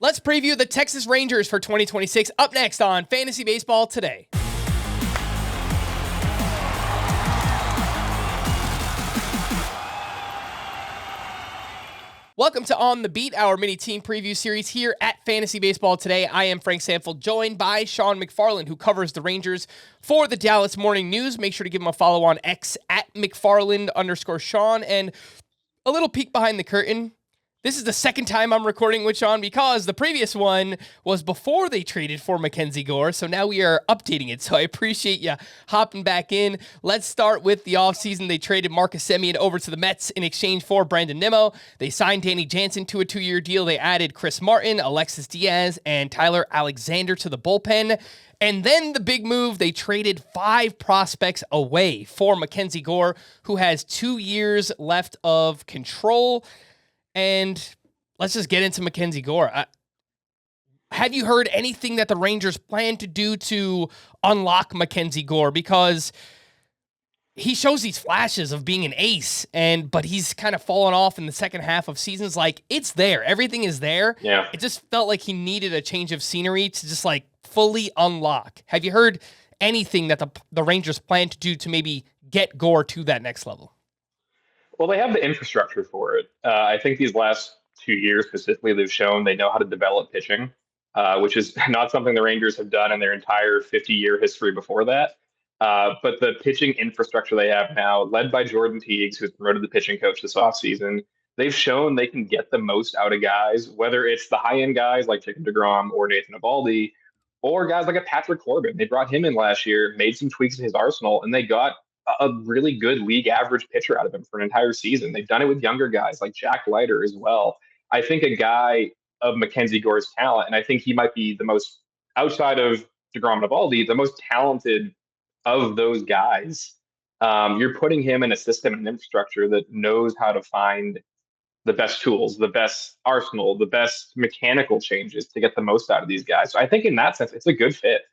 Let's preview the Texas Rangers for 2026 up next on Fantasy Baseball Today. Welcome to On the Beat, our mini team preview series here at Fantasy Baseball Today. I am Frank Stampfl, joined by Shawn McFarland, who covers the Rangers for the Dallas Morning News. Make sure to give him a follow on X at McFarland_Shawn. And a little peek behind the curtain. This is the second time I'm recording with Shawn because the previous one was before they traded for MacKenzie Gore, so now we are updating it. So I appreciate you hopping back in. Let's start with the offseason. They traded Marcus Semien over to the Mets in exchange for Brandon Nimmo. They signed Danny Jansen to a 2-year deal. They added Chris Martin, Alexis Diaz, and Tyler Alexander to the bullpen. And then the big move, they traded 5 prospects away for MacKenzie Gore, who has 2 years left of control. And let's just get into MacKenzie Gore. Have you heard anything that the Rangers plan to do to unlock MacKenzie Gore? Because he shows these flashes of being an ace, but he's kind of fallen off in the second half of seasons. Like, it's there. Everything is there. Yeah. It just felt like he needed a change of scenery to just, like, fully unlock. Have you heard anything that the Rangers plan to do to maybe get Gore to that next level? Well, they have the infrastructure for it. I think these last 2 years specifically, they've shown they know how to develop pitching, which is not something the Rangers have done in their entire 50-year history before that. But the pitching infrastructure they have now, led by Jordan Teagues, who's promoted the pitching coach this offseason, they've shown they can get the most out of guys, whether it's the high-end guys like Jacob DeGrom or Nathan Eovaldi, or guys like a Patrick Corbin. They brought him in last year, made some tweaks in his arsenal, and they got a really good league average pitcher out of him for an entire season. They've done it with younger guys like Jack Leiter as well. I think a guy of MacKenzie Gore's talent, and I think he might be the most, outside of DeGrom and Eovaldi, the most talented of those guys. You're putting him in a system and infrastructure that knows how to find the best tools, the best arsenal, the best mechanical changes to get the most out of these guys. So I think in that sense, it's a good fit.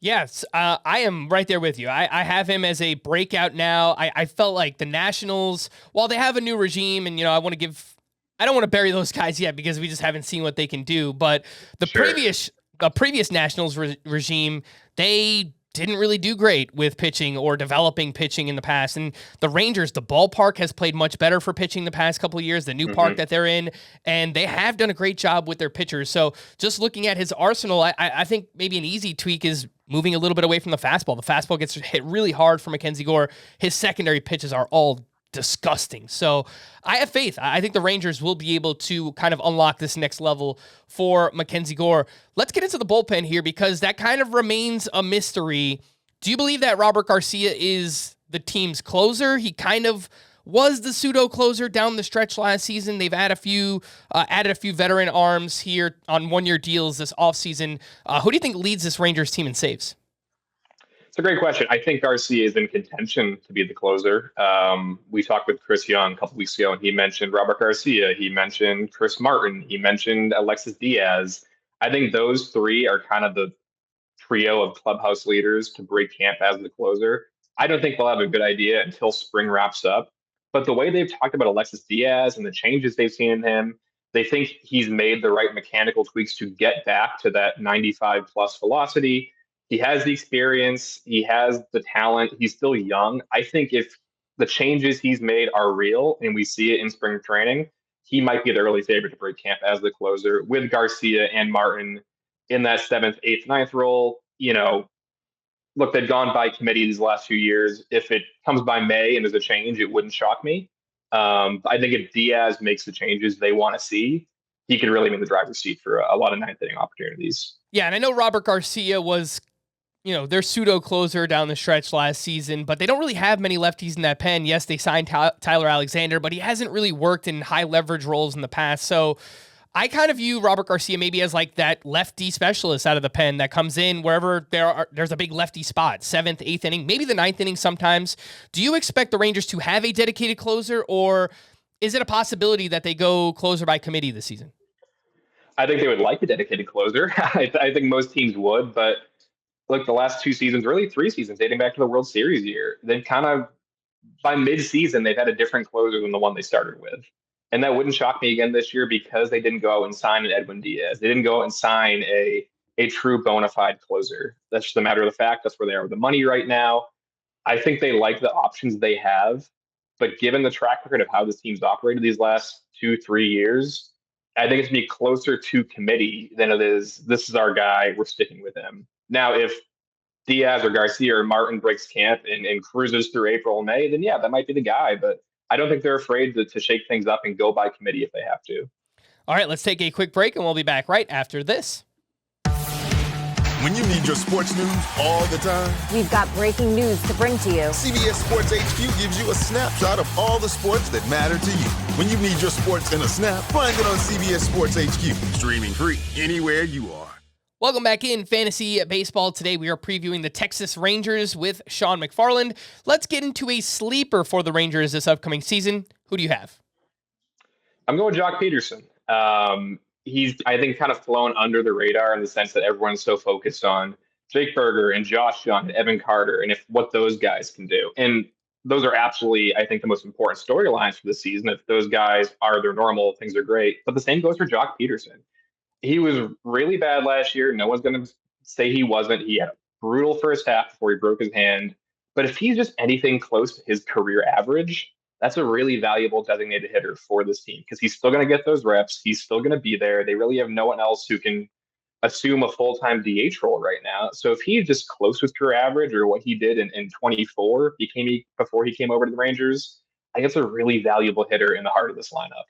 Yes, I am right there with you. I have him as a breakout now. I felt like the Nationals, while they have a new regime, and I don't want to bury those guys yet because we just haven't seen what they can do. But the previous Nationals regime, they didn't really do great with pitching or developing pitching in the past. And the Rangers, the ballpark has played much better for pitching the past couple of years, the new park that they're in, and they have done a great job with their pitchers. So just looking at his arsenal, I think maybe an easy tweak is moving a little bit away from the fastball. The fastball gets hit really hard for MacKenzie Gore. His secondary pitches are all disgusting. So I have faith. I think the Rangers will be able to kind of unlock this next level for MacKenzie Gore. Let's get into the bullpen here because that kind of remains a mystery. Do you believe that Robert Garcia is the team's closer? He kind of was the pseudo closer down the stretch last season. They've added a few veteran arms here on 1-year deals this offseason. Who do you think leads this Rangers team in saves? It's a great question. I think Garcia is in contention to be the closer. We talked with Chris Young a couple weeks ago, and he mentioned Robert Garcia. He mentioned Chris Martin. He mentioned Alexis Diaz. I think those three are kind of the trio of clubhouse leaders to break camp as the closer. I don't think we'll have a good idea until spring wraps up. But the way they've talked about Alexis Diaz and the changes they've seen in him, they think he's made the right mechanical tweaks to get back to that 95-plus velocity. He has the experience. He has the talent. He's still young. I think if the changes he's made are real and we see it in spring training, he might be the early favorite to break camp as the closer with Garcia and Martin in that 7th, 8th, 9th role. Look, they've gone by committee these last few years. If it comes by May and there's a change, it wouldn't shock me. I think if Diaz makes the changes they want to see, he could really be in the driver's seat for a lot of ninth inning opportunities. Yeah, and I know Robert Garcia was their pseudo closer down the stretch last season, but they don't really have many lefties in that pen. Yes, they signed Tyler Alexander, but he hasn't really worked in high leverage roles in the past. So I kind of view Robert Garcia maybe as like that lefty specialist out of the pen that comes in wherever there's a big lefty spot, 7th, 8th inning, maybe the 9th inning sometimes. Do you expect the Rangers to have a dedicated closer, or is it a possibility that they go closer by committee this season? I think they would like a dedicated closer. I think most teams would, but look, the last 2 seasons, really 3 seasons, dating back to the World Series year, they've kind of, by mid-season, they've had a different closer than the one they started with. And that wouldn't shock me again this year because they didn't go out and sign an Edwin Diaz. They didn't go out and sign a true bona fide closer. That's just a matter of the fact. That's where they are with the money right now. I think they like the options they have, but given the track record of how this team's operated these last 2-3 years, I think it's going to be closer to committee than it is, this is our guy, we're sticking with him. Now, if Diaz or Garcia or Martin breaks camp and cruises through April and May, then yeah, that might be the guy. But I don't think they're afraid to shake things up and go by committee if they have to. All right, let's take a quick break, and we'll be back right after this. When you need your sports news all the time, we've got breaking news to bring to you. CBS Sports HQ gives you a snapshot of all the sports that matter to you. When you need your sports in a snap, find it on CBS Sports HQ, streaming free anywhere you are. Welcome back in Fantasy Baseball. Today we are previewing the Texas Rangers with Shawn McFarland. Let's get into a sleeper for the Rangers this upcoming season. Who do you have? I'm going Joc Pederson. He's, I think, kind of flown under the radar in the sense that everyone's so focused on Jake Berger and Josh Jung and Evan Carter and what those guys can do. And those are absolutely, I think, the most important storylines for the season. If those guys are their normal, things are great. But the same goes for Joc Pederson. He was really bad last year. No one's going to say he wasn't. He had a brutal first half before he broke his hand. But if he's just anything close to his career average, that's a really valuable designated hitter for this team because he's still going to get those reps. He's still going to be there. They really have no one else who can assume a full-time DH role right now. So if he's just close with career average or what he did in 24 before he came over to the Rangers, I guess a really valuable hitter in the heart of this lineup.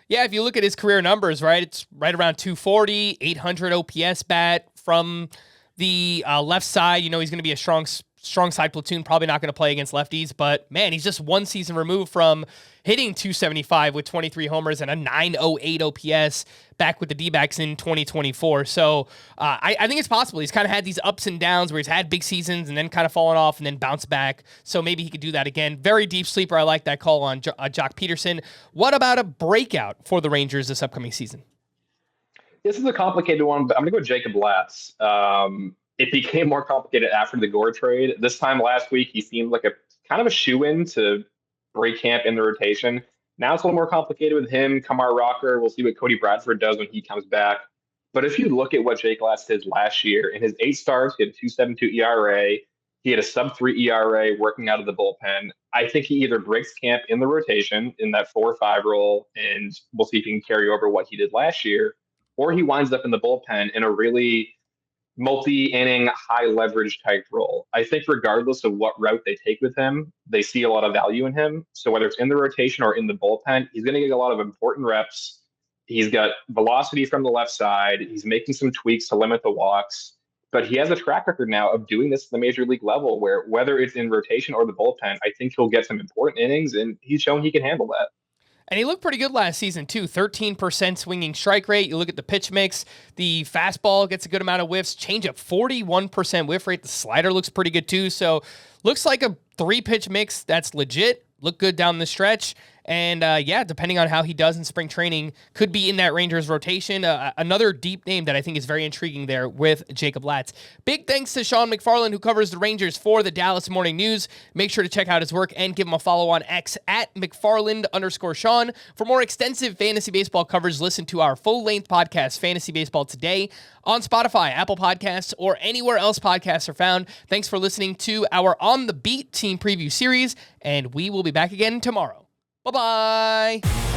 Yeah, if you look at his career numbers, right, it's right around 240, 800 OPS bat from the left side. You know, he's going to be a strong side platoon, probably not going to play against lefties, but man, he's just one season removed from hitting 275 with 23 homers and a 908 OPS back with the D-backs in 2024. So I think it's possible. He's kind of had these ups and downs where he's had big seasons and then kind of fallen off and then bounce back. So maybe he could do that again. Very deep sleeper. I like that call on Joc Pederson. What about a breakout for the Rangers this upcoming season? This is a complicated one, but I'm going to go with Jacob Latz. It became more complicated after the Gore trade. This time last week, he seemed like a kind of a shoe-in to break camp in the rotation. Now it's a little more complicated with him, Kamar Rocker. We'll see what Cody Bradford does when he comes back. But if you look at what Jake Latz did last year, in his 8 starts, he had a 2.72 ERA. He had a sub-3 ERA working out of the bullpen. I think he either breaks camp in the rotation in that 4 or 5 role, and we'll see if he can carry over what he did last year, or he winds up in the bullpen in a really multi-inning, high-leverage type role. I think regardless of what route they take with him, they see a lot of value in him. So whether it's in the rotation or in the bullpen, he's going to get a lot of important reps. He's got velocity from the left side. He's making some tweaks to limit the walks. But he has a track record now of doing this at the major league level where whether it's in rotation or the bullpen, I think he'll get some important innings, and he's shown he can handle that. And he looked pretty good last season, too. 13% swinging strike rate. You look at the pitch mix. The fastball gets a good amount of whiffs. Changeup, 41% whiff rate. The slider looks pretty good, too. So looks like a 3-pitch mix that's legit. Look good down the stretch. And, yeah, depending on how he does in spring training, could be in that Rangers rotation. Another deep name that I think is very intriguing there with Jacob Latz. Big thanks to Shawn McFarland, who covers the Rangers for the Dallas Morning News. Make sure to check out his work and give him a follow on X at McFarland_Shawn. For more extensive fantasy baseball coverage, listen to our full-length podcast, Fantasy Baseball Today, on Spotify, Apple Podcasts, or anywhere else podcasts are found. Thanks for listening to our On the Beat team preview series, and we will be back again tomorrow. Bye-bye.